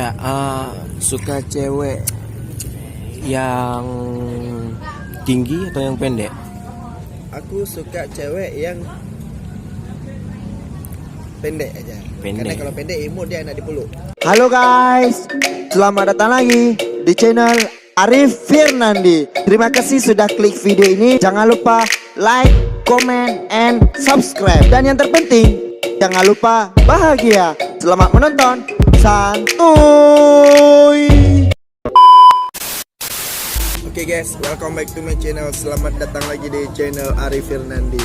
Ya, suka cewek yang tinggi atau yang pendek? Aku suka cewek yang pendek aja. Pendek. Karena kalau pendek imut dia enak dipeluk. Halo guys, selamat datang lagi di channel Arif Firnandi. Terima kasih sudah klik video ini. Jangan lupa like, comment, and subscribe. Dan yang terpenting, jangan lupa bahagia. Selamat menonton. Santuy. Oke guys, welcome back to my channel. Selamat datang lagi di channel Arif Firnandi.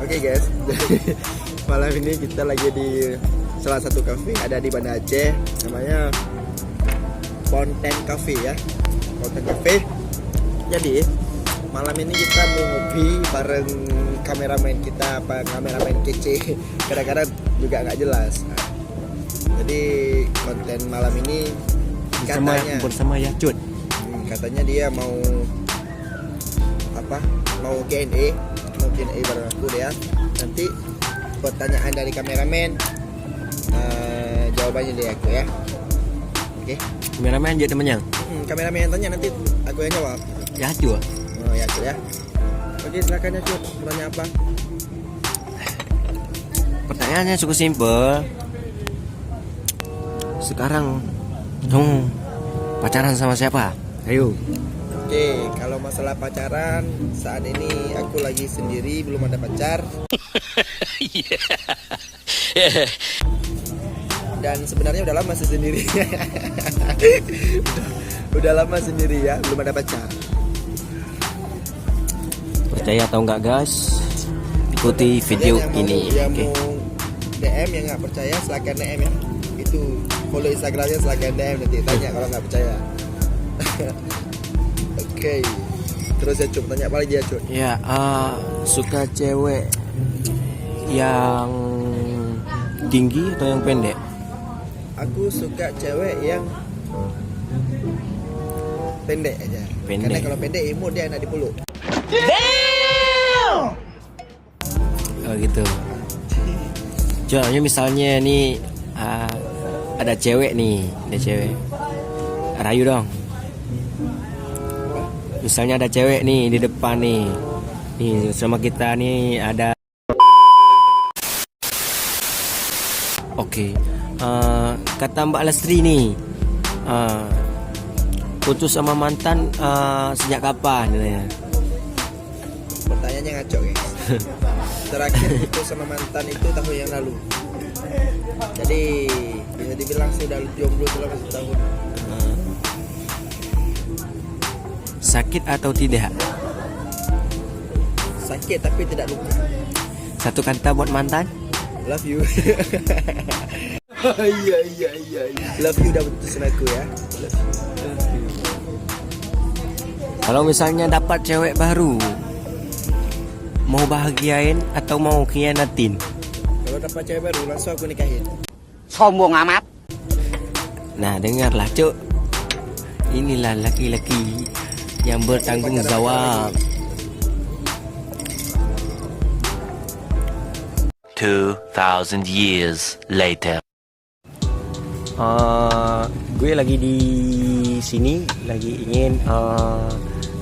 Oke guys, malam ini kita lagi di salah satu cafe ada di Banda Aceh, namanya Fountain Cafe ya. Fountain Cafe. Jadi malam ini kita mau ngopi bareng kameramen kita, kameramen kece. Kadang-kadang juga nggak jelas. Jadi konten malam ini bersama Yacut. Katanya dia mau Q&A bareng aku ya. Nanti pertanyaan dari kameramen, jawabannya dari aku ya. Oke. Kameramen jadi temennya. Kameramen yang tanya, nanti aku yang jawab. Yacut. Oh ya Cuk ya. Oke, silakan ya Cuk, mau tanya apa? Pertanyaannya cukup simpel. Sekarang kamu pacaran sama siapa? Ayo. Oke, kalau masalah pacaran saat ini aku lagi sendiri, belum ada pacar. Dan sebenarnya udah lama sih sendiri. udah lama sendiri ya, belum ada pacar. Percaya atau enggak guys? Ikuti video Yang ini. Yang Oke. mau DM yang nggak percaya silakan DM ya. Itu follow Instagramnya, silakan DM, nanti tanya kalau nggak percaya. Oke. Terus ya Cuk, tanya apa lagi ya Cuk? Ya, suka cewek yang tinggi atau yang pendek? Aku suka cewek yang pendek aja. Pendek. Karena kalau pendek imut dia enak dipeluk. Oh gitu. Contohnya misalnya nih ada cewek nih, rayu dong. Misalnya ada cewek nih di depan nih sama kita nih ada. Oke, kata Mbak Lestri nih, putus sama mantan sejak kapan? Pertanyaannya ngaco guys. Terakhir putus sama mantan itu tahun yang lalu. Jadi bisa dibilang sudah jomblo selama setahun. Sakit atau tidak? Sakit tapi tidak luka. Satu kata buat mantan? Love you. Iya. Love you udah putusin aku ya. Love you. Kalau misalnya dapat cewek baru, mau bahagiain atau mau khianatin? Kalau dapat cewek baru langsung aku nikahin. Sombong amat. Nah dengarlah Cuk, inilah laki-laki yang bertanggung jawab. 2,000 years later. Gue lagi di sini, lagi ingin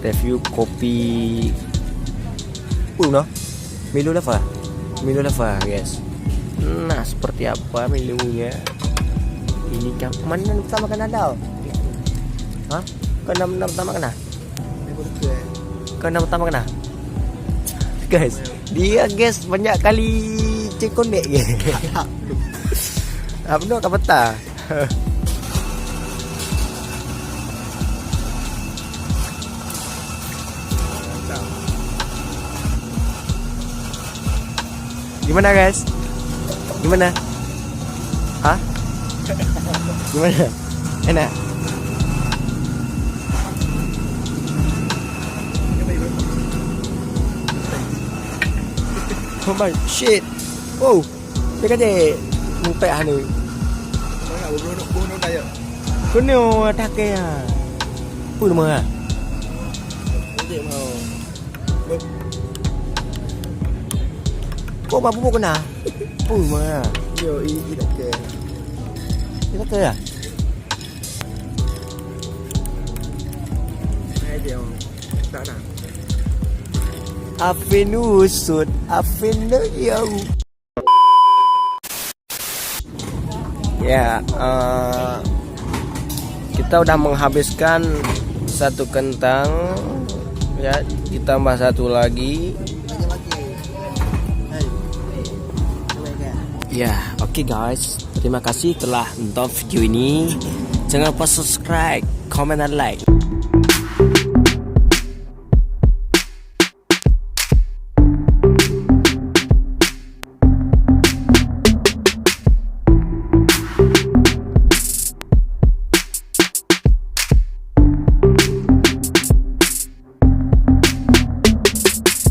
review kopi Milo Lava guys. Nah seperti apa Milonya? Ini kan mana pertama kan ada? Hah? Kena pertama kena? Kena pertama kena? Guys, dia guys banyak kali cek konek guys. Apa nak peta? Gimana guys? Gimana? Hah? Gimana? Enak? Oh my shit. Wow. Dia kata mumpet anu. Mana bunuh tayo. Kuno take ya. Pun mah. Nanti mau. Kok babu mo kena? Pun mah. Yo, i tak ke. Dia kata ya. dia. Tak nak. Afin usut, Afin yau. Ya, kita udah menghabiskan satu kentang. Ya, ditambah satu lagi. Ya, oke guys. Terima kasih telah nonton video ini. Jangan lupa subscribe, comment, dan like.